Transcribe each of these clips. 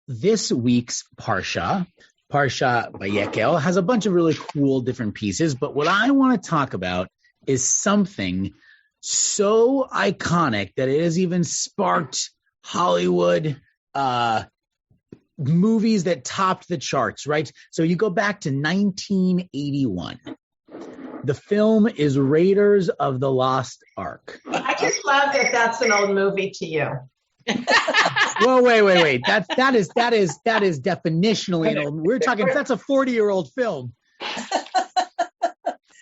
this week's Parsha Vayakhel, has a bunch of really cool different pieces, but what I want to talk about is something so iconic that it has even sparked Hollywood movies that topped the charts, right? So you go back to 1981. The film is Raiders of the Lost Ark. I just love that that's an old movie to you. Well, wait. That is definitionally an old. We're talking. That's a 40-year-old film.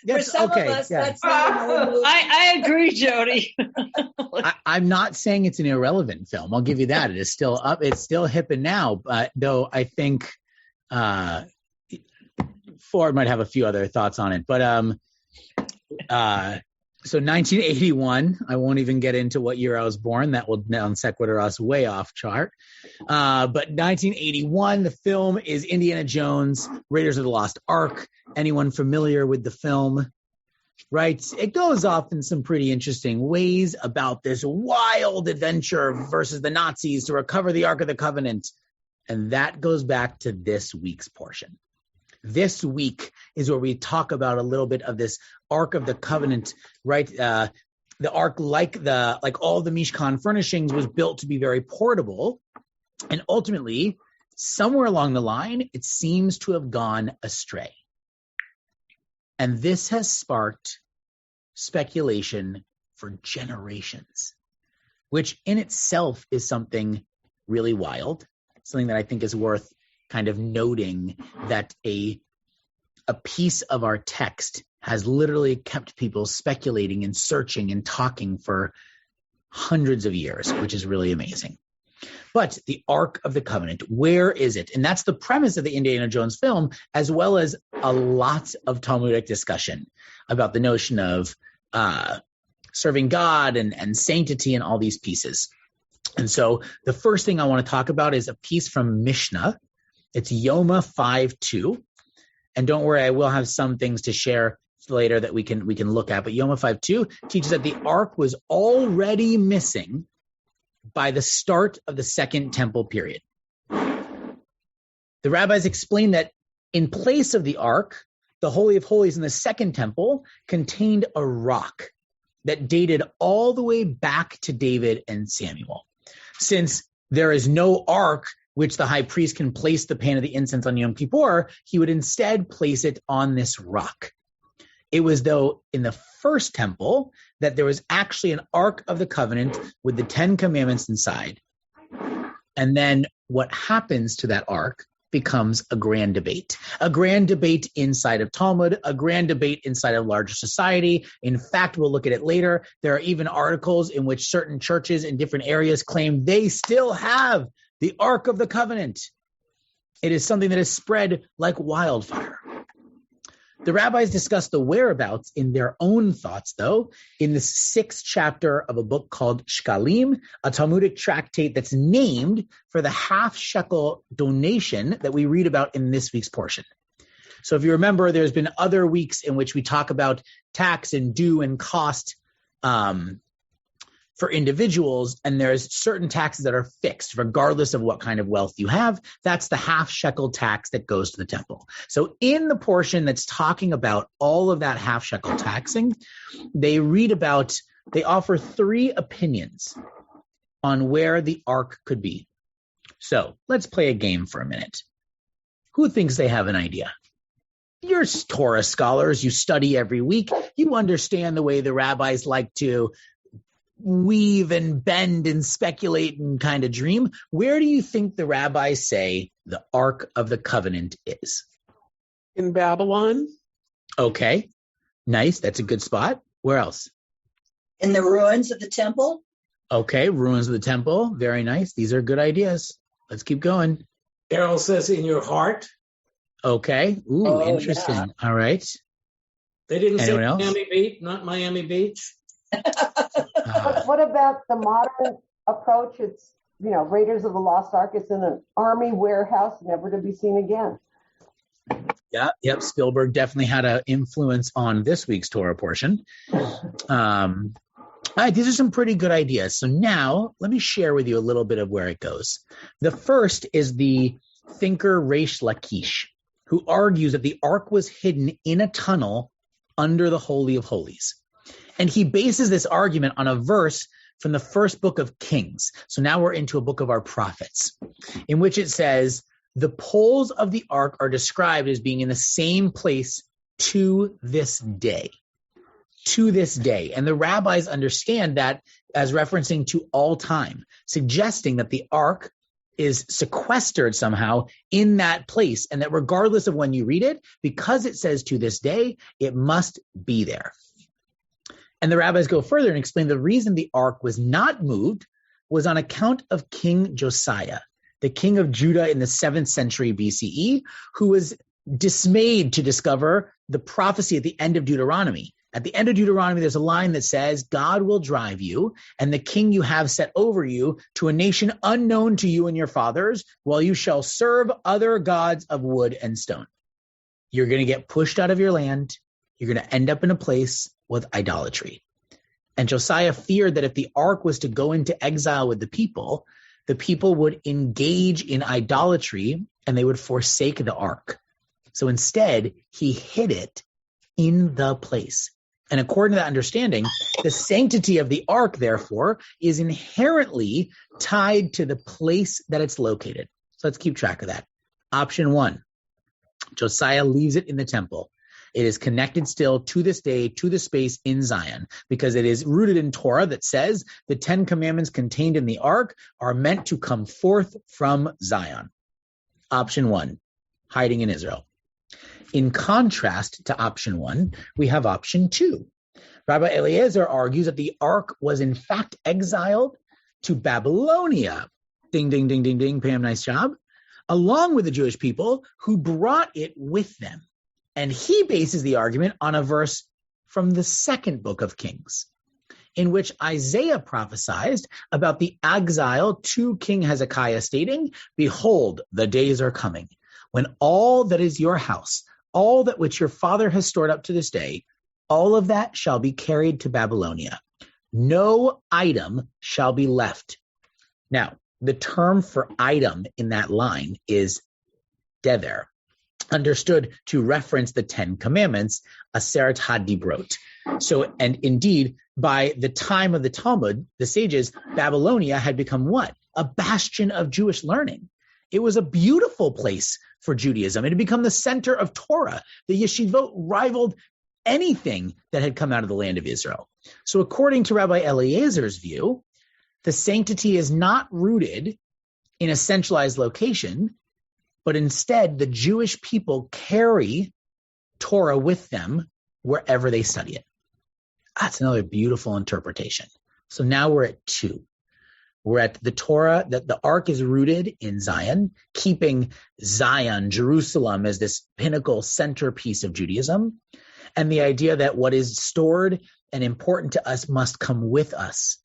For some of us, that's not an old movie. I agree, Jody. I'm not saying it's an irrelevant film. I'll give you that. It is still up. It's still hip and now. Though I think Ford might have a few other thoughts on it. But so 1981. I won't even get into what year I was born. That will non sequitur us way off chart. But 1981, the film is Indiana Jones, Raiders of the Lost Ark. Anyone familiar with the film? Right? It goes off in some pretty interesting ways about this wild adventure versus the Nazis to recover the Ark of the Covenant. And that goes back to this week's portion. This week is where we talk about a little bit of this Ark of the Covenant, right? The Ark, like all the Mishkan furnishings, was built to be very portable. And ultimately, somewhere along the line, it seems to have gone astray. And this has sparked speculation for generations, which in itself is something really wild, something that I think is worth kind of noting, that a piece of our text has literally kept people speculating and searching and talking for hundreds of years, which is really amazing. But the Ark of the Covenant, where is it? And that's the premise of the Indiana Jones film, as well as a lot of Talmudic discussion about the notion of serving God and sanctity and all these pieces. And so the first thing I want to talk about is a piece from Mishnah. It's Yoma 5:2. And don't worry, I will have some things to share later that we can look at. But Yoma 5:2 teaches that the Ark was already missing by the start of the Second Temple period. The rabbis explained that in place of the Ark, the Holy of Holies in the Second Temple contained a rock that dated all the way back to David and Samuel. Since there is no Ark which the high priest can place the pan of the incense on Yom Kippur, he would instead place it on this rock. It was, though, in the first temple that there was actually an Ark of the Covenant with the 10 Commandments inside. And then what happens to that Ark becomes a grand debate inside of Talmud, a grand debate inside of larger society. In fact, we'll look at it later. There are even articles in which certain churches in different areas claim they still have the Ark of the Covenant. It is something that is spread like wildfire. The rabbis discuss the whereabouts in their own thoughts, though, in the 6th chapter of a book called Shkalim, a Talmudic tractate that's named for the half-shekel donation that we read about in this week's portion. So if you remember, there's been other weeks in which we talk about tax and due and cost for individuals, and there's certain taxes that are fixed regardless of what kind of wealth you have. That's the half shekel tax that goes to the temple. So in the portion that's talking about all of that half shekel taxing, they offer 3 opinions on where the Ark could be. So let's play a game for a minute. Who thinks they have an idea? You're Torah scholars. You study every week. You understand the way the rabbis like to weave and bend and speculate and kind of dream. Where do you think the rabbis say the Ark of the Covenant is? In Babylon. Okay, nice. That's a good spot. Where else? In the ruins of the temple. Okay, ruins of the temple. Very nice. These are good ideas. Let's keep going. Carol says in your heart. Okay. Ooh, interesting. Yeah. All right. They didn't Anyone say else? Miami Beach, not Miami Beach. What about the modern approach? It's, Raiders of the Lost Ark. It's in an army warehouse, never to be seen again. Yeah, yep. Spielberg definitely had an influence on this week's Torah portion. All right, these are some pretty good ideas. So now let me share with you a little bit of where it goes. The first is the thinker Reish Lakish, who argues that the ark was hidden in a tunnel under the Holy of Holies. And he bases this argument on a verse from the first book of Kings. So now we're into a book of our prophets, in which it says, the poles of the ark are described as being in the same place to this day. To this day. And the rabbis understand that as referencing to all time, suggesting that the ark is sequestered somehow in that place, and that regardless of when you read it, because it says to this day, it must be there. And the rabbis go further and explain the reason the ark was not moved was on account of King Josiah, the king of Judah in the 7th century BCE, who was dismayed to discover the prophecy at the end of Deuteronomy. At the end of Deuteronomy, there's a line that says, God will drive you and the king you have set over you to a nation unknown to you and your fathers, while you shall serve other gods of wood and stone. You're going to get pushed out of your land. You're going to end up in a place with idolatry. And Josiah feared that if the ark was to go into exile with the people would engage in idolatry and they would forsake the ark. So instead, he hid it in the place. And according to that understanding, the sanctity of the ark, therefore, is inherently tied to the place that it's located. So let's keep track of that. Option 1, Josiah leaves it in the temple. It is connected still to this day to the space in Zion, because it is rooted in Torah that says the 10 commandments contained in the ark are meant to come forth from Zion. Option 1, hiding in Israel. In contrast to option 1, we have option 2. Rabbi Eliezer argues that the ark was in fact exiled to Babylonia. Ding, ding, ding, ding, ding. Pam, nice job. Along with the Jewish people who brought it with them. And he bases the argument on a verse from the 2nd book of Kings, in which Isaiah prophesied about the exile to King Hezekiah, stating, behold, the days are coming when all that is your house, all that which your father has stored up to this day, all of that shall be carried to Babylonia. No item shall be left. Now, the term for item in that line is dever, understood to reference the 10 commandments, Aseret HaDibrot. So, and indeed, by the time of the Talmud, the sages, Babylonia had become what? A bastion of Jewish learning. It was a beautiful place for Judaism. It had become the center of Torah. The yeshivot rivaled anything that had come out of the land of Israel. So according to Rabbi Eliezer's view, the sanctity is not rooted in a centralized location, but instead the Jewish people carry Torah with them wherever they study it. That's another beautiful interpretation. So now we're at 2. We're at the Torah, that the ark is rooted in Zion, keeping Zion, Jerusalem, as this pinnacle centerpiece of Judaism, and the idea that what is stored and important to us must come with us.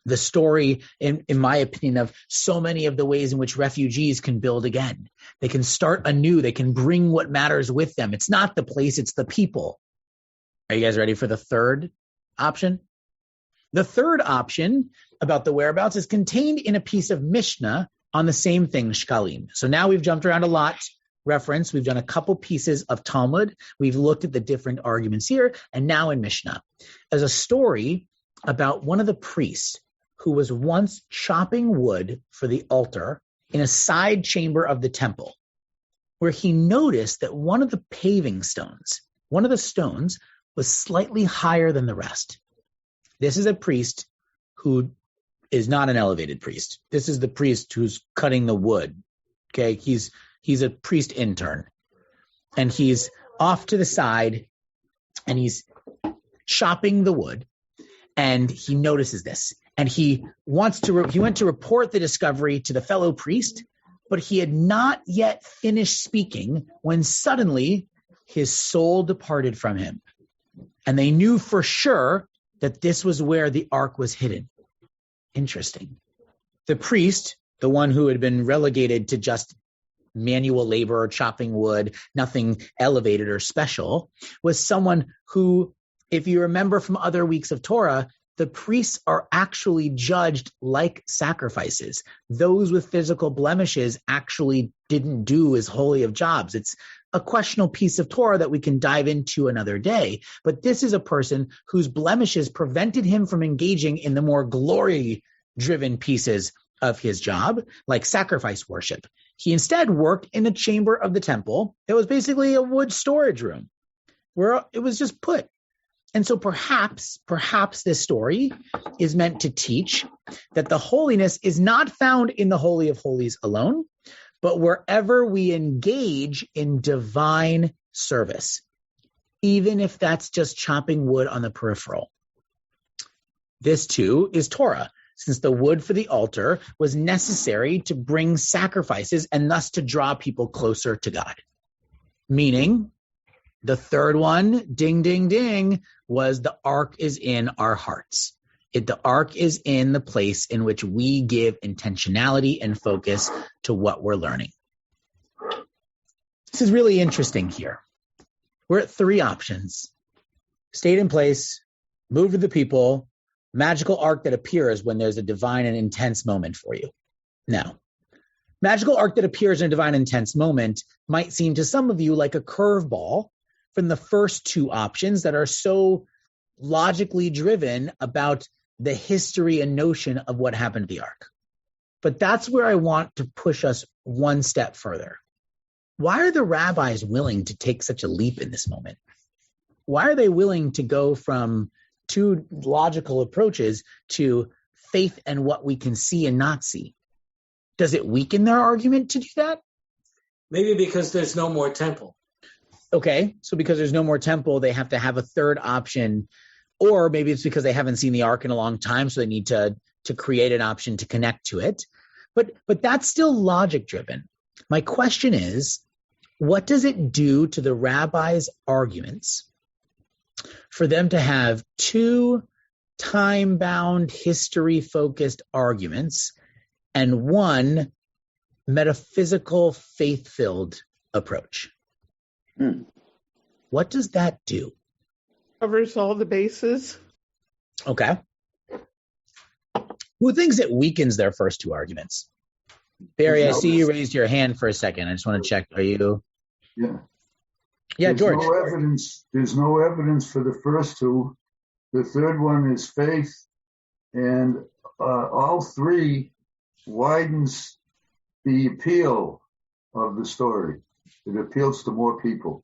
The story, in my opinion, of so many of the ways in which refugees can build again. They can start anew. They can bring what matters with them. It's not the place, it's the people. Are you guys ready for the third option? The third option about the whereabouts is contained in a piece of Mishnah on the same thing, Shkalim. So now we've jumped around a lot, reference. We've done a couple pieces of Talmud. We've looked at the different arguments here, and now in Mishnah. As a story about one of the priests who was once chopping wood for the altar in a side chamber of the temple, where he noticed that one of the paving stones, one of the stones, was slightly higher than the rest. This is a priest who is not an elevated priest. This is the priest who's cutting the wood. Okay, he's a priest intern, and he's off to the side, and he's chopping the wood, and he notices this, and he went to report the discovery to the fellow priest, but he had not yet finished speaking when suddenly his soul departed from him, and they knew for sure that this was where the ark was hidden. Interesting. The priest, the one who had been relegated to just manual labor or chopping wood, nothing elevated or special, was someone who, if you remember from other weeks of Torah, the priests are actually judged like sacrifices. Those with physical blemishes actually didn't do as holy of jobs. It's a questionable piece of Torah that we can dive into another day. But this is a person whose blemishes prevented him from engaging in the more glory-driven pieces of his job, like sacrifice worship. He instead worked in a chamber of the temple. It was basically a wood storage room where it was just put. And so perhaps this story is meant to teach that the holiness is not found in the Holy of Holies alone, but wherever we engage in divine service, even if that's just chopping wood on the peripheral. This too is Torah, since the wood for the altar was necessary to bring sacrifices and thus to draw people closer to God. Meaning, the third one, ding, ding, ding, was the ark is in our hearts. The ark is in the place in which we give intentionality and focus to what we're learning. This is really interesting here. We're at 3 options. Stayed in place, moved with the people, magical ark that appears when there's a divine and intense moment for you. Now, magical ark that appears in a divine intense moment might seem to some of you like a curveball from the first 2 options that are so logically driven about the history and notion of what happened to the ark. But that's where I want to push us one step further. Why are the rabbis willing to take such a leap in this moment? Why are they willing to go from 2 logical approaches to faith and what we can see and not see? Does it weaken their argument to do that? Maybe because there's no more temple. Okay, so because there's no more temple, they have to have a third option. Or maybe it's because they haven't seen the ark in a long time, so they need to create an option to connect to it. But that's still logic driven. My question is, what does it do to the rabbis' arguments for them to have 2 time-bound, history-focused arguments and 1 metaphysical, faith-filled approach? What does that do? Covers all the bases. Okay. Who thinks it weakens their first 2 arguments? Barry, I see you raised your hand for a second. I just want to check. Are you? Yeah. Yeah, George. There's no evidence for the first 2. The third one is faith, and all 3 widens the appeal of the story. It appeals to more people.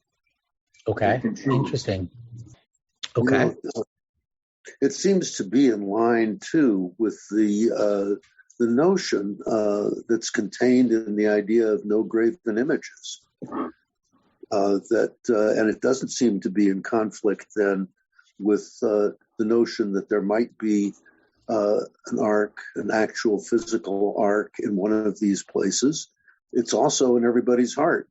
Okay. Interesting. Okay. It seems to be in line too with the notion that's contained in the idea of no graven images. And it doesn't seem to be in conflict then with the notion that there might be an ark, an actual physical ark in one of these places. It's also in everybody's heart.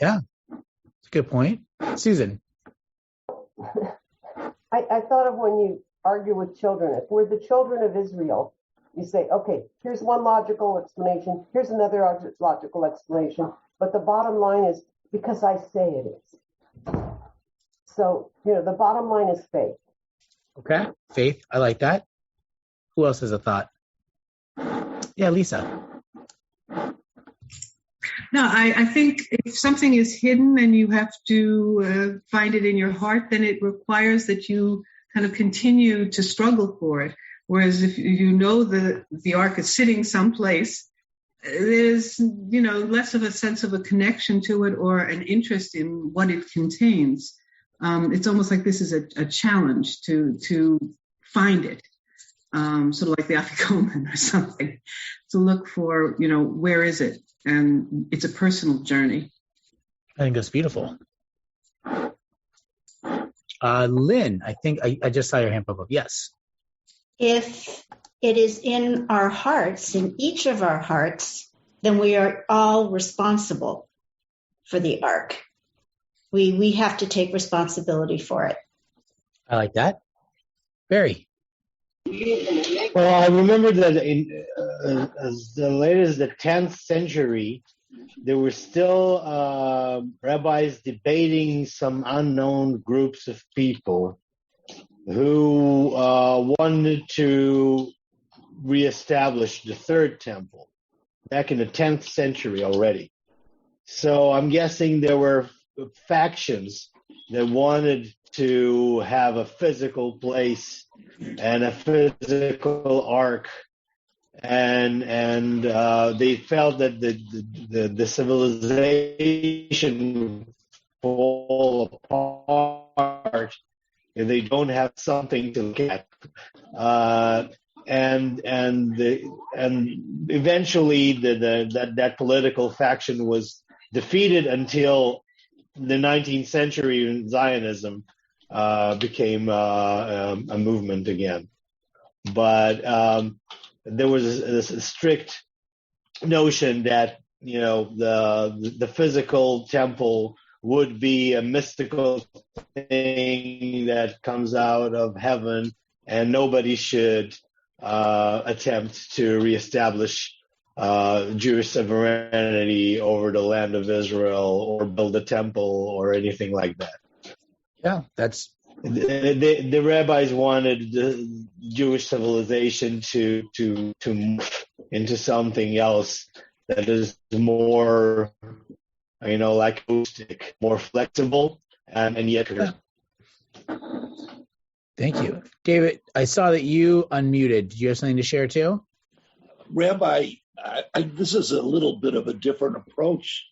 Yeah, that's a good point. Susan. I thought of when you argue with children. If we're the children of Israel, you say, okay, here's one logical explanation, here's another logical explanation, but the bottom line is because I say it is. So, the bottom line is faith. Okay, faith. I like that. Who else has a thought? Yeah, Lisa. No, I think if something is hidden and you have to find it in your heart, then it requires that you kind of continue to struggle for it. Whereas if you know the ark is sitting someplace, there's, less of a sense of a connection to it or an interest in what it contains. It's almost like this is a challenge to find it. Sort of like the Afikoman or something, to look for, where is it? And it's a personal journey. I think that's beautiful. Lynn, I think I just saw your hand pop up. Yes. If it is in our hearts, in each of our hearts, then we are all responsible for the ark. We have to take responsibility for it. I like that. Barry. Well, I remember that as late as the 10th century, there were still rabbis debating some unknown groups of people who wanted to reestablish the third temple back in the 10th century already. So I'm guessing there were factions that wanted to have a physical place and a physical ark, and they felt that the civilization fall apart if they don't have something to look at. And eventually that political faction was defeated until the 19th century Zionism became a movement again. But there was a strict notion that, you know, the physical temple would be a mystical thing that comes out of heaven, and nobody should attempt to reestablish Jewish sovereignty over the land of Israel or build a temple or anything like that. Yeah, that's the rabbis wanted the Jewish civilization to move into something else that is more, you know, like acoustic, more flexible, and yet. Thank you. David, I saw that you unmuted. Do you have something to share too? Rabbi, this is a little bit of a different approach,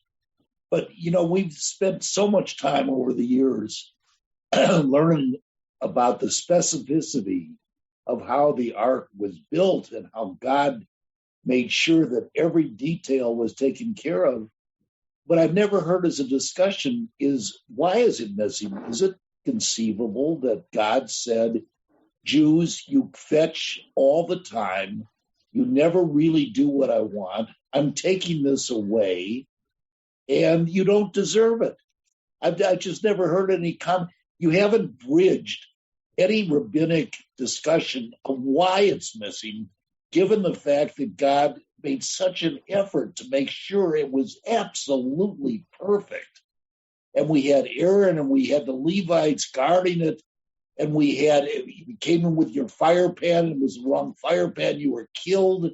but, you know, we've spent so much time over the years learning about the specificity of how the ark was built and how God made sure that every detail was taken care of. But I've never heard as a discussion is, why is it missing? Is it conceivable that God said, Jews, you fetch all the time, you never really do what I want, I'm taking this away, and you don't deserve it? I've just never heard any comment. You haven't bridged any rabbinic discussion of why it's missing, given the fact that God made such an effort to make sure it was absolutely perfect. And we had Aaron and we had the Levites guarding it, and you came in with your fire pan, and it was the wrong fire pan, you were killed.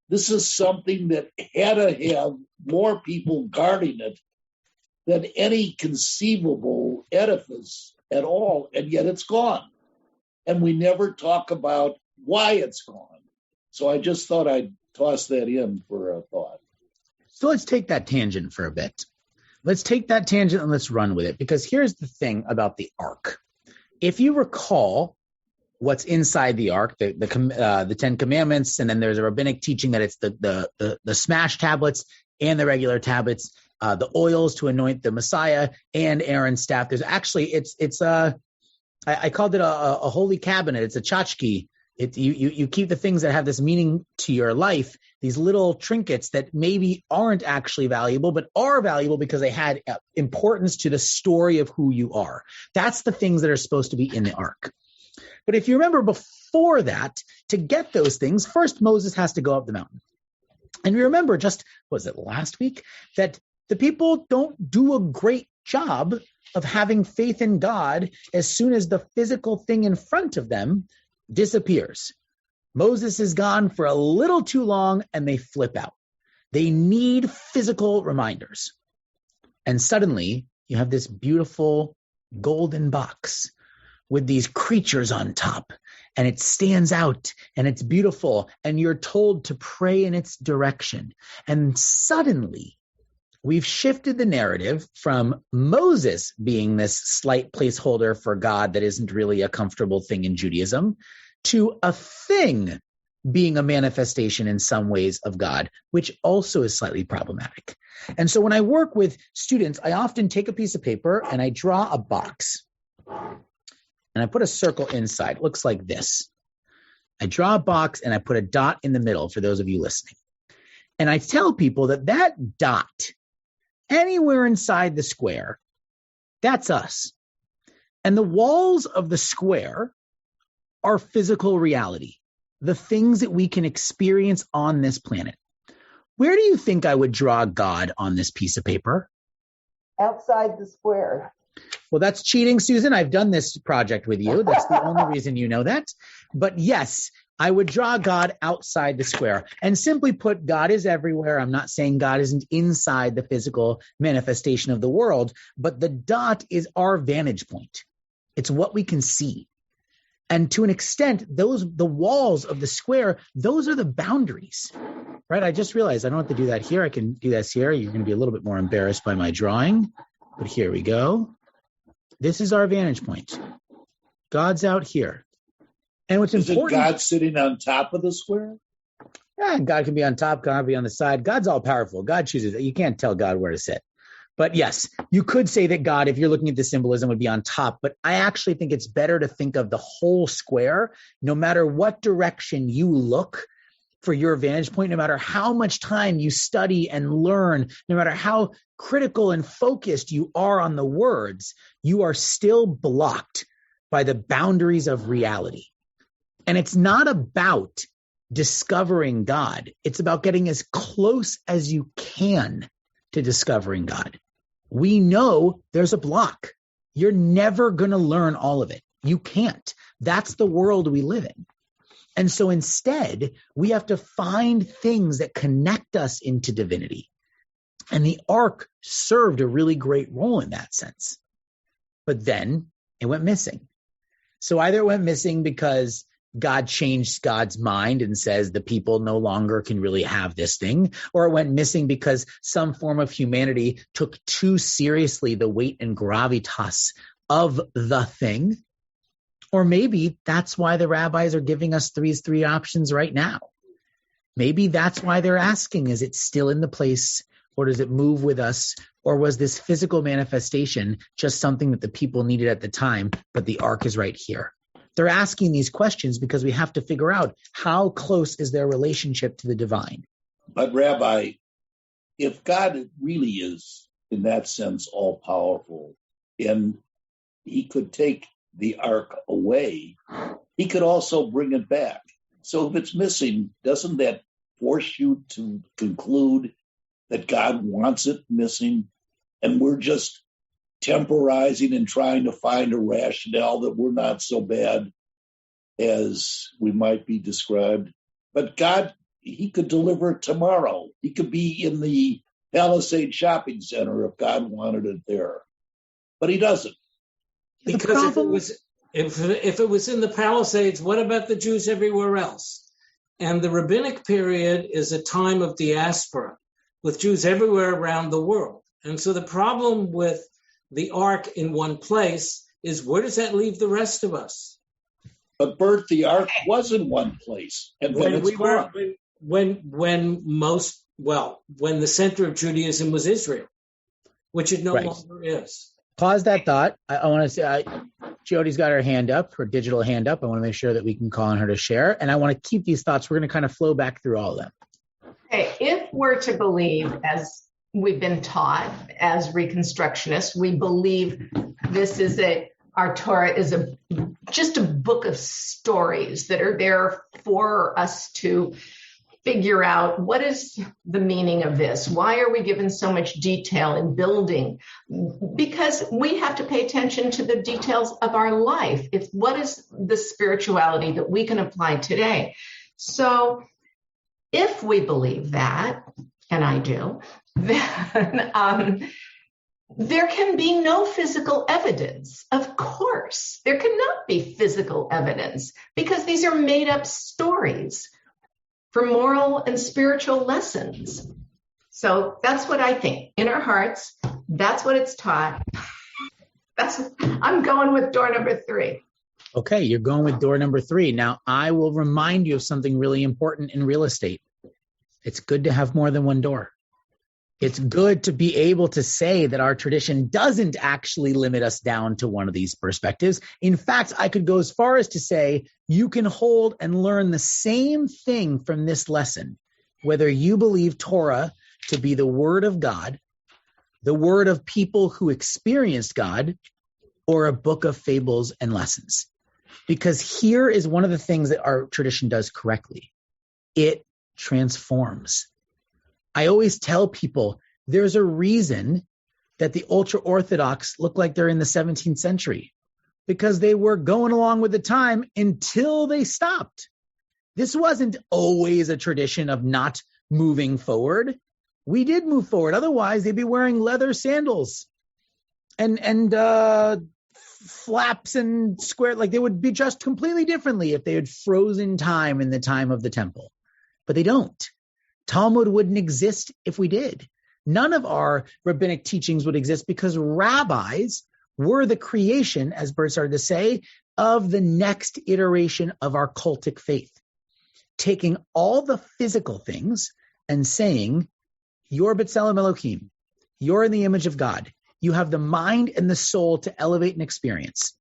This is something that had to have more people guarding it than any conceivable edifice at all, and yet it's gone. And we never talk about why it's gone. So I just thought I'd toss that in for a thought. So let's take that tangent for a bit. Let's take that tangent and let's run with it, because here's the thing about the ark. If you recall what's inside the ark, the 10 Commandments, and then there's a rabbinic teaching that it's the smash tablets and the regular tablets, the oils to anoint the Messiah, and Aaron's staff. There's actually I called it a holy cabinet. It's a tchotchke. You keep the things that have this meaning to your life, these little trinkets that maybe aren't actually valuable, but are valuable because they had importance to the story of who you are. That's the things that are supposed to be in the ark. But if you remember before that, to get those things, first Moses has to go up the mountain. And we remember was it last week, that the people don't do a great job of having faith in God as soon as the physical thing in front of them disappears. Moses is gone for a little too long and they flip out. They need physical reminders. And suddenly you have this beautiful golden box with these creatures on top, and it stands out and it's beautiful, and you're told to pray in its direction. And suddenly we've shifted the narrative from Moses being this slight placeholder for God that isn't really a comfortable thing in Judaism to a thing being a manifestation in some ways of God, which also is slightly problematic. And so when I work with students, I often take a piece of paper and I draw a box and I put a circle inside. It looks like this. I draw a box and I put a dot in the middle for those of you listening. And I tell people that dot, anywhere inside the square, that's us. And the walls of the square are physical reality, the things that we can experience on this planet. Where do you think I would draw God on this piece of paper? Outside the square. Well, that's cheating, Susan. I've done this project with you. That's the only reason you know that. But yes, I would draw God outside the square. And simply put, God is everywhere. I'm not saying God isn't inside the physical manifestation of the world, but the dot is our vantage point. It's what we can see. And to an extent, the walls of the square, those are the boundaries, right? I just realized I don't have to do that here. I can do this here. You're going to be a little bit more embarrassed by my drawing, but here we go. This is our vantage point. God's out here. And what's important— Is God sitting on top of the square? Yeah, God can be on top, God can be on the side. God's all powerful. God chooses it. You can't tell God where to sit. But yes, you could say that God, if you're looking at the symbolism, would be on top. But I actually think it's better to think of the whole square, no matter what direction you look for your vantage point, no matter how much time you study and learn, no matter how critical and focused you are on the words, you are still blocked by the boundaries of reality. And it's not about discovering God. It's about getting as close as you can to discovering God. We know there's a block. You're never going to learn all of it. You can't. That's the world we live in. And so instead, we have to find things that connect us into divinity. And the Ark served a really great role in that sense. But then it went missing. So either it went missing because God changed God's mind and says the people no longer can really have this thing, or it went missing because some form of humanity took too seriously the weight and gravitas of the thing. Or maybe that's why the rabbis are giving us these three options right now. Maybe that's why they're asking, is it still in the place, or does it move with us? Or was this physical manifestation just something that the people needed at the time, but the Ark is right here? They're asking these questions because we have to figure out how close is their relationship to the divine. But Rabbi, if God really is, in that sense, all-powerful, and he could take the Ark away, he could also bring it back. So if it's missing, doesn't that force you to conclude that God wants it missing, and we're just temporizing and trying to find a rationale that we're not so bad as we might be described? But God, he could deliver it tomorrow. He could be in the Palisade Shopping Center if God wanted it there. But he doesn't. Because if it was in the Palisades, what about the Jews everywhere else? And the rabbinic period is a time of diaspora with Jews everywhere around the world. And so the problem with the Ark in one place is, where does that leave the rest of us? But Bert, the Ark was in one place, and then it's gone. When the center of Judaism was Israel, which it no longer is. Pause that thought. I want to say, Jody's got her hand up, her digital hand up. I want to make sure that we can call on her to share. And I want to keep these thoughts. We're going to kind of flow back through all of them. Okay, if we're to believe, as we've been taught as Reconstructionists, we believe our Torah is just a book of stories that are there for us to figure out what is the meaning of this. Why are we given so much detail in building? Because we have to pay attention to the details of our life. It's what is the spirituality that we can apply today. So if we believe that, and I do, then there can be no physical evidence. Of course, there cannot be physical evidence because these are made up stories for moral and spiritual lessons. So that's what I think. In our hearts, that's what it's taught. I'm going with door number 3. Okay, you're going with door number 3. Now, I will remind you of something really important in real estate. It's good to have more than one door. It's good to be able to say that our tradition doesn't actually limit us down to one of these perspectives. In fact, I could go as far as to say you can hold and learn the same thing from this lesson, whether you believe Torah to be the word of God, the word of people who experienced God, or a book of fables and lessons. Because here is one of the things that our tradition does correctly. It transforms. I always tell people there's a reason that the ultra-Orthodox look like they're in the 17th century because they were going along with the time until they stopped. This wasn't always a tradition of not moving forward. We did move forward. Otherwise, they'd be wearing leather sandals and flaps and square. Like they would be dressed completely differently if they had frozen time in the time of the temple. But they don't. Talmud wouldn't exist if we did. None of our rabbinic teachings would exist because rabbis were the creation, as Bert started to say, of the next iteration of our cultic faith. Taking all the physical things and saying, you're B'Tselem Elohim, you're in the image of God. You have the mind and the soul to elevate and experience.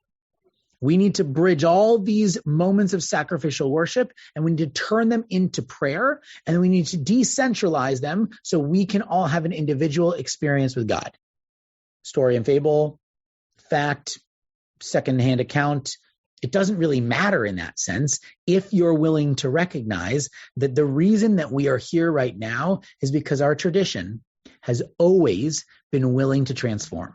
We need to bridge all these moments of sacrificial worship, and we need to turn them into prayer, and we need to decentralize them so we can all have an individual experience with God. Story and fable, fact, secondhand account, it doesn't really matter in that sense if you're willing to recognize that the reason that we are here right now is because our tradition has always been willing to transform.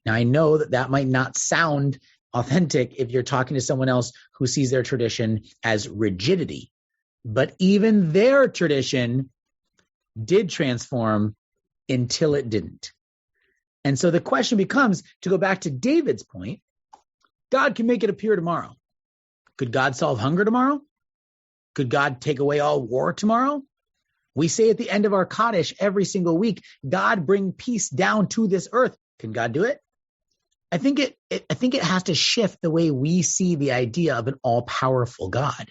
Now, I know that that might not sound authentic if you're talking to someone else who sees their tradition as rigidity, but even their tradition did transform until it didn't. And so the question becomes, to go back to David's point, God can make it appear tomorrow. Could God solve hunger tomorrow? Could God take away all war tomorrow? We say at the end of our Kaddish every single week, God bring peace down to this earth. Can God do it? I think it has to shift the way we see the idea of an all-powerful God.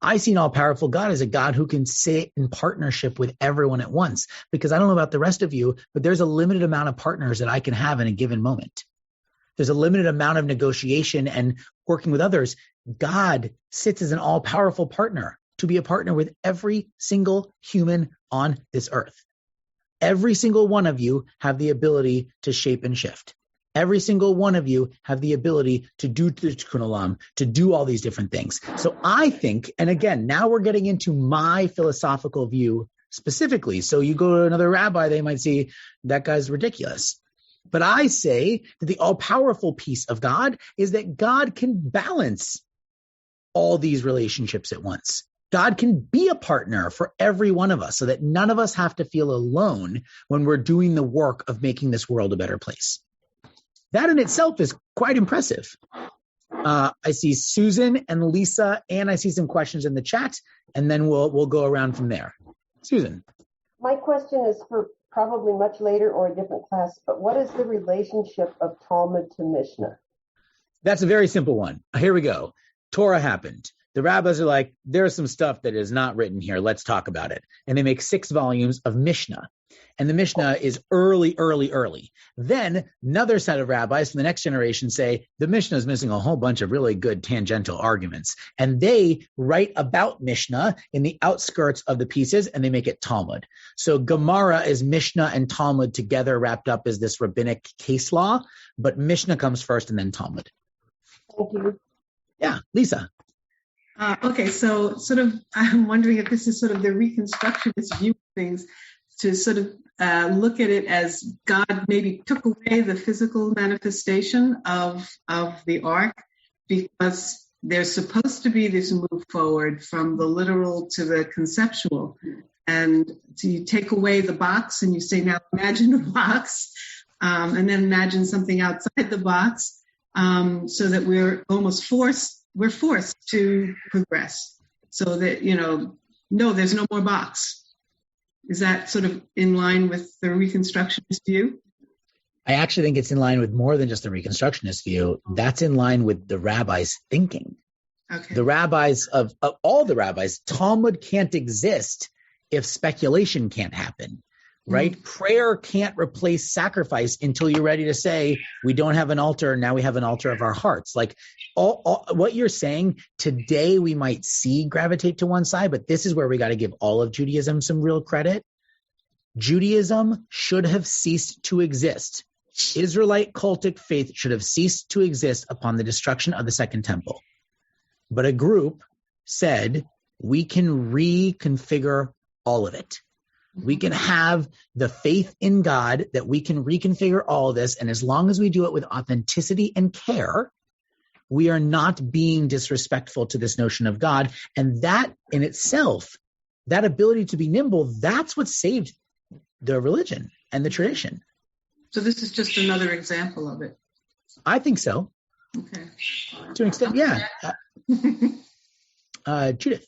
I see an all-powerful God as a God who can sit in partnership with everyone at once. Because I don't know about the rest of you, but there's a limited amount of partners that I can have in a given moment. There's a limited amount of negotiation and working with others. God sits as an all-powerful partner to be a partner with every single human on this earth. Every single one of you have the ability to shape and shift. Every single one of you have the ability to do Tikkun Olam, to do all these different things. So I think, and again, now we're getting into my philosophical view specifically. So you go to another rabbi, they might say, that guy's ridiculous. But I say that the all-powerful piece of God is that God can balance all these relationships at once. God can be a partner for every one of us so that none of us have to feel alone when we're doing the work of making this world a better place. That in itself is quite impressive. I see Susan and Lisa, and I see some questions in the chat, and then we'll go around from there. Susan. My question is for probably much later or a different class, but what is the relationship of Talmud to Mishnah? That's a very simple one. Here we go. Torah happened. The rabbis are like, there's some stuff that is not written here. Let's talk about it. And they make 6 volumes of Mishnah. And the Mishnah is early. Then another set of rabbis from the next generation say, the Mishnah is missing a whole bunch of really good tangential arguments. And they write about Mishnah in the outskirts of the pieces, and they make it Talmud. So Gemara is Mishnah and Talmud together wrapped up as this rabbinic case law, but Mishnah comes first and then Talmud. Thank you. Yeah, Lisa. Okay, so sort of, I'm wondering if this is sort of the Reconstructionist view of things, to sort of look at it as God maybe took away the physical manifestation of the ark because there's supposed to be this move forward from the literal to the conceptual. And so you take away the box and you say, now imagine a box, and then imagine something outside the box, so that we're forced to progress so that, no, there's no more box. Is that sort of in line with the Reconstructionist view? I actually think it's in line with more than just the Reconstructionist view. That's in line with the rabbis' thinking. Okay. The rabbis of all the rabbis, Talmud can't exist if speculation can't happen, right? Mm-hmm. Prayer can't replace sacrifice until you're ready to say, we don't have an altar, now we have an altar of our hearts. Like all what you're saying today, we might see gravitate to one side, but this is where we got to give all of Judaism some real credit. Judaism should have ceased to exist. Israelite cultic faith should have ceased to exist upon the destruction of the Second Temple. But a group said, we can reconfigure all of it. We can have the faith in God that we can reconfigure all of this. And as long as we do it with authenticity and care, we are not being disrespectful to this notion of God. And that in itself, that ability to be nimble, that's what saved the religion and the tradition. So this is just another example of it. I think so. Okay. To an extent, yeah. Judith.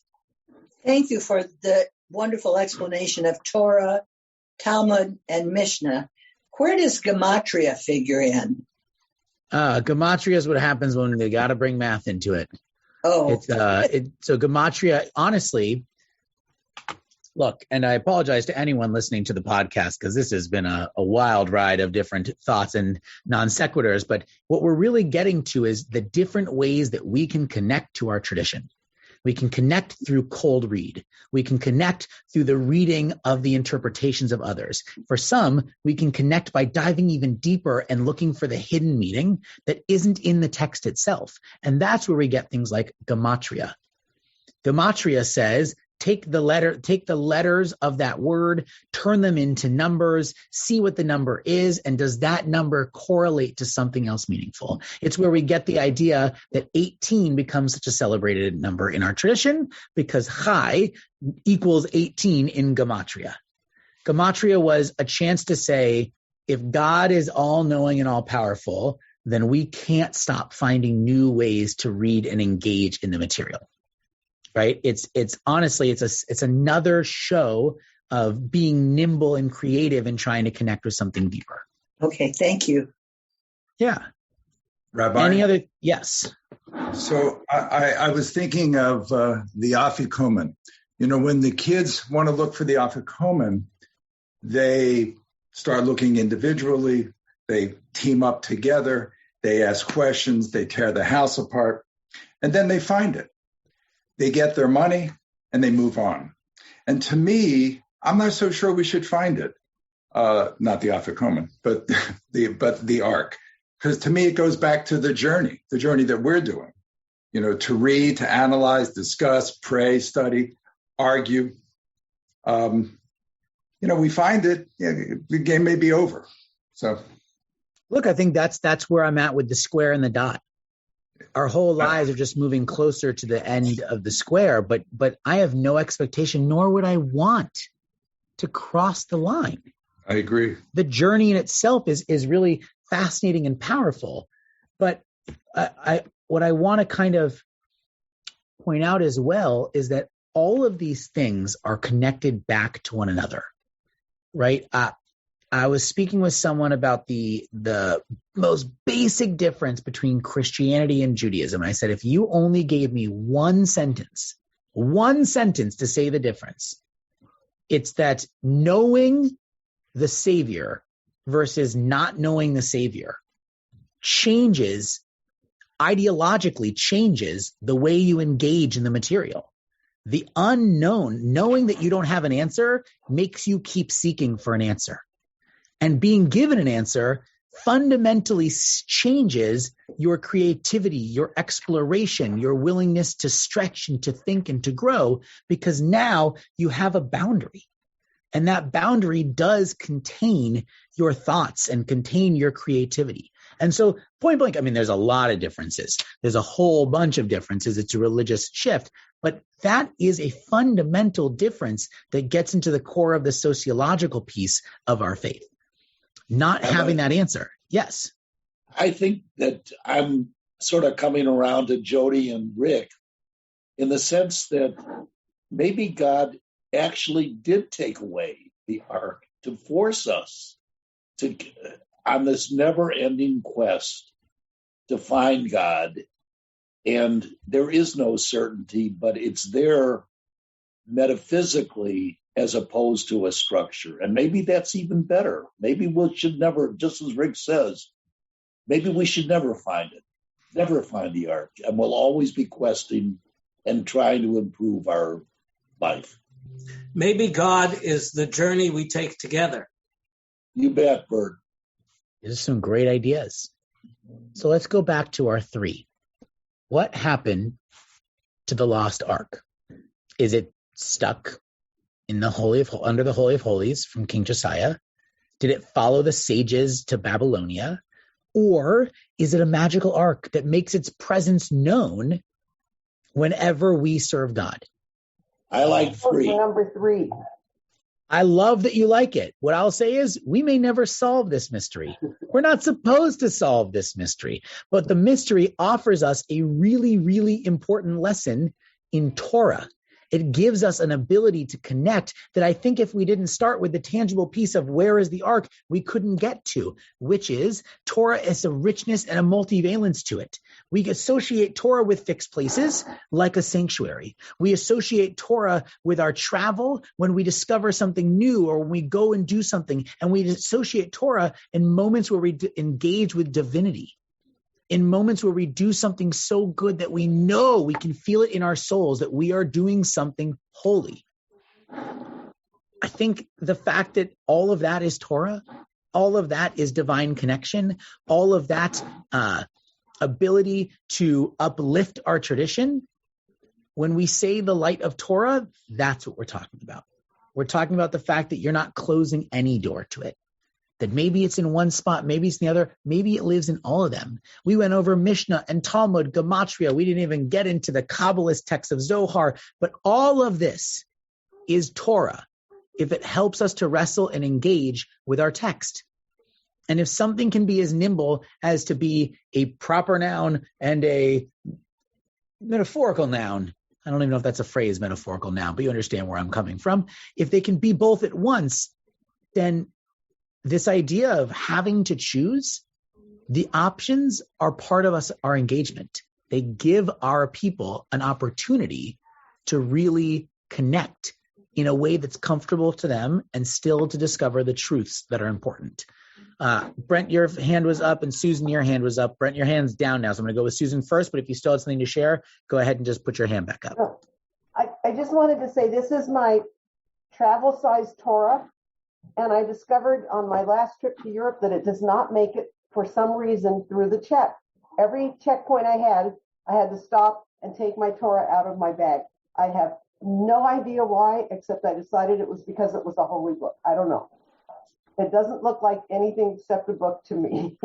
Thank you for the wonderful explanation of Torah, Talmud, and Mishnah. Where does gematria figure in? Gematria is what happens when they got to bring math into it. Oh. So gematria, honestly, look, and I apologize to anyone listening to the podcast because this has been a wild ride of different thoughts and non sequiturs. But what we're really getting to is the different ways that we can connect to our tradition. We can connect through cold read. We can connect through the reading of the interpretations of others. For some, we can connect by diving even deeper and looking for the hidden meaning that isn't in the text itself. And that's where we get things like gematria. Gematria says, take the letters of that word, turn them into numbers, see what the number is, and does that number correlate to something else meaningful? It's where we get the idea that 18 becomes such a celebrated number in our tradition because Chai equals 18 in Gematria. Gematria was a chance to say, if God is all-knowing and all-powerful, then we can't stop finding new ways to read and engage in the material. Right? It's honestly, it's another show of being nimble and creative and trying to connect with something deeper. Okay, thank you. Yeah. Rabbi? Any other? Yes. So I was thinking of the Afikomen. You know, when the kids want to look for the Afikomen, they start looking individually, they team up together, they ask questions, they tear the house apart, and then they find it. They get their money and they move on. And to me, I'm not so sure we should find it. Not the Afikomen, but the Ark. Because to me, it goes back to the journey that we're doing. You know, to read, to analyze, discuss, pray, study, argue. You know, we find it, the game may be over. So, look, I think that's where I'm at with the square and the dot. Our whole lives are just moving closer to the end of the square, but I have no expectation, nor would I want to cross the line. I agree. The journey in itself is really fascinating and powerful. But what I want to kind of point out as well is that all of these things are connected back to one another, right? I was speaking with someone about the most basic difference between Christianity and Judaism. And I said, if you only gave me one sentence to say the difference, it's that knowing the Savior versus not knowing the Savior ideologically changes the way you engage in the material. The unknown, knowing that you don't have an answer, makes you keep seeking for an answer. And being given an answer fundamentally changes your creativity, your exploration, your willingness to stretch and to think and to grow, because now you have a boundary. And that boundary does contain your thoughts and contain your creativity. And so point blank, I mean, there's a lot of differences. There's a whole bunch of differences. It's a religious shift. But that is a fundamental difference that gets into the core of the sociological piece of our faith. Not having that answer. Yes. I think that I'm sort of coming around to Jody and Rick in the sense that maybe God actually did take away the Ark to force us to on this never-ending quest to find God. And there is no certainty, but it's there metaphysically as opposed to a structure. And maybe that's even better. Maybe we should never, just as Rick says, maybe we should never find it, never find the Ark. And we'll always be questing and trying to improve our life. Maybe God is the journey we take together. You bet, Bert. These are some great ideas. So let's go back to our three. What happened to the lost Ark? Is it stuck in the under the Holy of Holies from King Josiah? Did it follow the sages to Babylonia? Or is it a magical ark that makes its presence known whenever we serve God? I like 3. Number 3. I love that you like it. What I'll say is we may never solve this mystery. We're not supposed to solve this mystery, but the mystery offers us a really, really important lesson in Torah. It gives us an ability to connect that I think if we didn't start with the tangible piece of where is the ark, we couldn't get to, which is Torah is a richness and a multivalence to it. We associate Torah with fixed places like a sanctuary. We associate Torah with our travel when we discover something new or when we go and do something. And we associate Torah in moments where we engage with divinity. In moments where we do something so good that we know, we can feel it in our souls that we are doing something holy. I think the fact that all of that is Torah, all of that is divine connection, all of that ability to uplift our tradition, when we say the light of Torah, that's what we're talking about. We're talking about the fact that you're not closing any door to it. That maybe it's in one spot, maybe it's in the other, maybe it lives in all of them. We went over Mishnah and Talmud, Gematria. We didn't even get into the Kabbalist text of Zohar, but all of this is Torah if it helps us to wrestle and engage with our text. And if something can be as nimble as to be a proper noun and a metaphorical noun, I don't even know if that's a phrase, metaphorical noun, but you understand where I'm coming from. If they can be both at once, then this idea of having to choose, the options are part of our engagement. They give our people an opportunity to really connect in a way that's comfortable to them and still to discover the truths that are important. Brent, your hand was up, and Susan, your hand was up. Brent, your hand's down now, so I'm going to go with Susan first, but if you still have something to share, go ahead and just put your hand back up. I just wanted to say this is my travel-sized Torah. And I discovered on my last trip to Europe that it does not make it for some reason through the check. Every checkpoint I had to stop and take my Torah out of my bag. I have no idea why, except I decided it was because it was a holy book. I don't know. It doesn't look like anything except a book to me.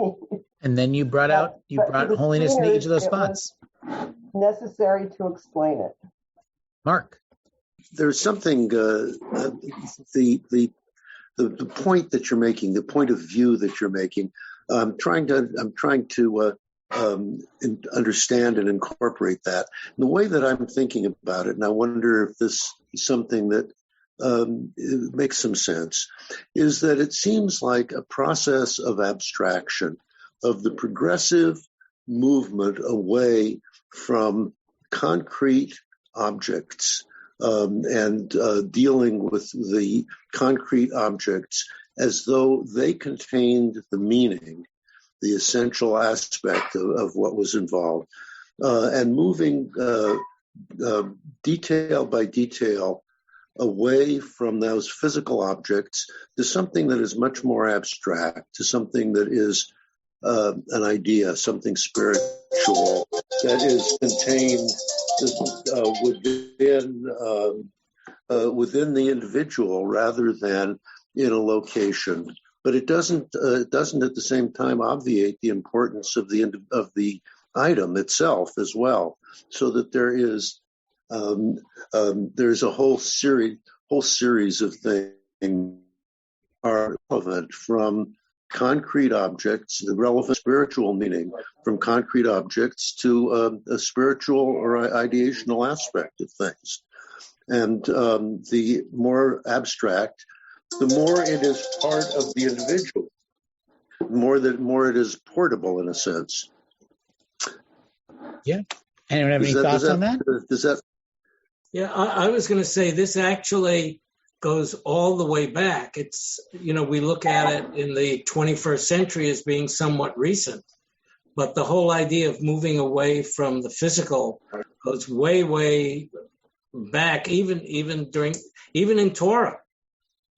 And then you brought holiness in each of those spots. Necessary to explain it. Mark. There's something, the point that you're making, the point of view that you're making, I'm trying to understand and incorporate that. And the way that I'm thinking about it, and I wonder if this is something that makes some sense, is that it seems like a process of abstraction, of the progressive movement away from concrete objects and dealing with the concrete objects as though they contained the meaning, the essential aspect of what was involved, and moving detail by detail away from those physical objects to something that is much more abstract, to something that is an idea, something spiritual that is contained within the individual rather than in a location. But it doesn't at the same time obviate the importance of the item itself as well, so that there's a whole series of things are relevant from concrete objects, the relevant spiritual meaning from concrete objects to a spiritual or ideational aspect of things. And the more abstract, the more it is part of the individual, the more it is portable in a sense. Yeah. Anyone have any thoughts on that? Yeah, I was going to say this actually goes all the way back. It's, we look at it in the 21st century as being somewhat recent, but the whole idea of moving away from the physical goes way, way back, even in Torah.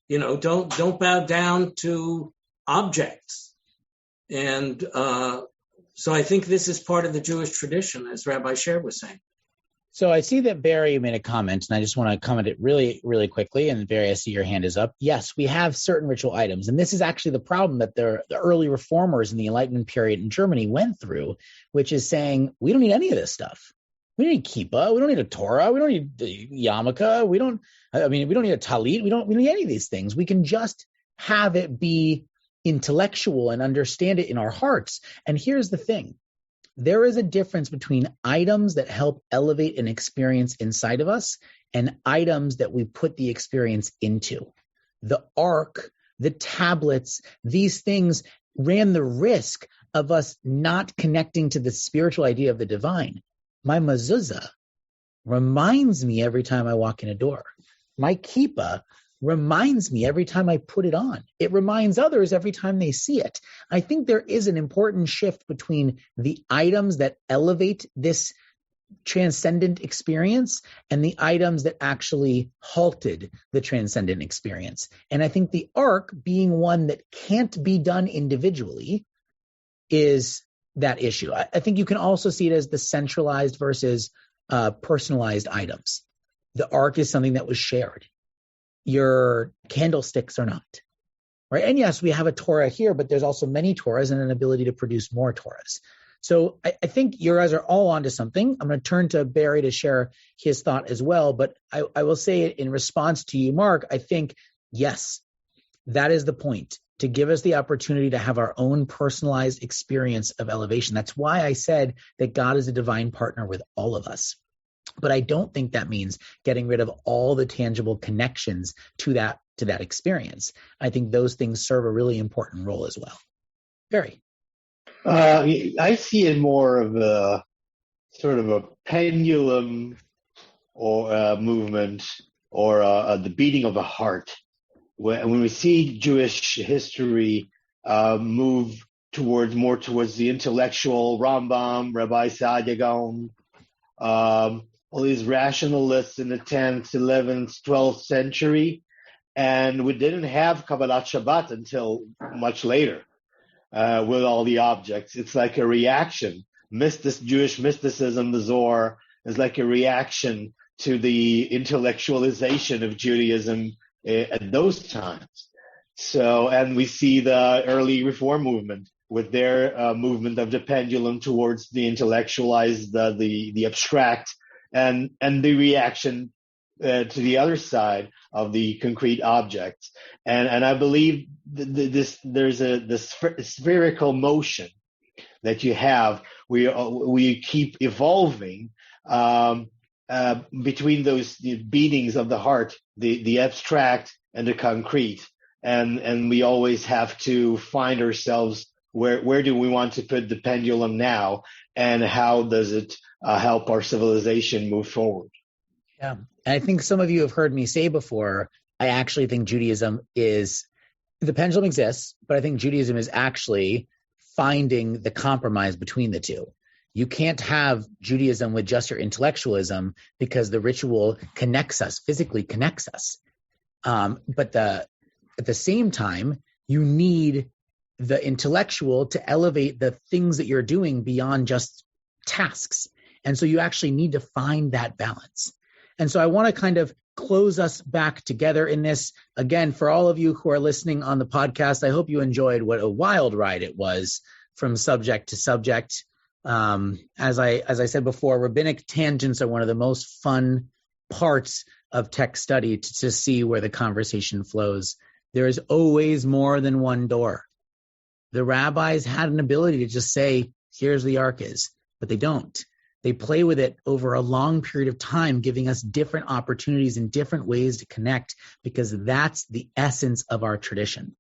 Don't bow down to objects. And so I think this is part of the Jewish tradition, as Rabbi Sher was saying. So I see that Barry made a comment, and I just want to comment it really, really quickly. And Barry, I see your hand is up. Yes, we have certain ritual items. And this is actually the problem that the early reformers in the Enlightenment period in Germany went through, which is saying, we don't need any of this stuff. We don't need kippah. We don't need a Torah. We don't need the yarmulke. We don't need a talit. We don't need any of these things. We can just have it be intellectual and understand it in our hearts. And here's the thing. There is a difference between items that help elevate an experience inside of us and items that we put the experience into. The ark, the tablets, these things ran the risk of us not connecting to the spiritual idea of the divine. My mezuzah reminds me every time I walk in a door. My kippah reminds me every time I put it on. It reminds others every time they see it. I think there is an important shift between the items that elevate this transcendent experience and the items that actually halted the transcendent experience. And I think the ark, being one that can't be done individually, is that issue. I think you can also see it as the centralized versus personalized items. The ark is something that was shared. Your candlesticks are not, right? And yes, we have a Torah here, but there's also many Torahs and an ability to produce more Torahs. So I think you guys are all onto something. I'm going to turn to Barry to share his thought as well. But I will say in response to you, Mark, I think, yes, that is the point, to give us the opportunity to have our own personalized experience of elevation. That's why I said that God is a divine partner with all of us. But I don't think that means getting rid of all the tangible connections to that experience. I think those things serve a really important role as well. Barry. I see it more of a sort of a pendulum or movement or the beating of the heart. When we see Jewish history move more towards the intellectual, Rambam, Rabbi Saadia Gaon, all these rationalists in the 10th, 11th, 12th century, and we didn't have Kabbalat Shabbat until much later with all the objects. It's like a reaction. Jewish mysticism, the Zohar, is like a reaction to the intellectualization of Judaism at those times. So, and we see the early Reform movement with their movement of the pendulum towards the intellectualized, the abstract, and the reaction to the other side of the concrete objects. And I believe there's this spherical motion that you have. We keep evolving between those beatings of the heart, the abstract and the concrete. And we always have to find ourselves, where do we want to put the pendulum now, and how does it help our civilization move forward? Yeah. And I think some of you have heard me say before, I actually think Judaism is, the pendulum exists, but I think Judaism is actually finding the compromise between the two. You can't have Judaism with just your intellectualism, because the ritual connects us, physically connects us. But at the same time, you need the intellectual to elevate the things that you're doing beyond just tasks. And so you actually need to find that balance. And so I want to kind of close us back together in this. Again, for all of you who are listening on the podcast, I hope you enjoyed what a wild ride it was from subject to subject. As I said before, rabbinic tangents are one of the most fun parts of text study, to see where the conversation flows. There is always more than one door. The rabbis had an ability to just say, here's the ark is, but they don't. They play with it over a long period of time, giving us different opportunities and different ways to connect, because that's the essence of our tradition.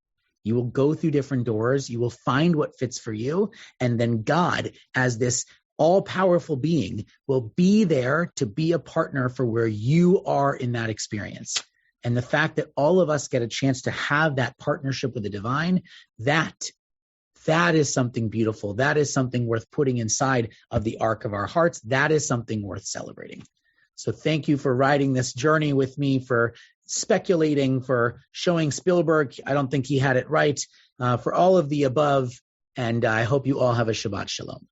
You will go through different doors, you will find what fits for you, and then God, as this all-powerful being, will be there to be a partner for where you are in that experience. And the fact that all of us get a chance to have that partnership with the divine, that is something beautiful. That is something worth putting inside of the ark of our hearts. That is something worth celebrating. So thank you for riding this journey with me, for speculating, for showing Spielberg I don't think he had it right, for all of the above. And I hope you all have a Shabbat Shalom.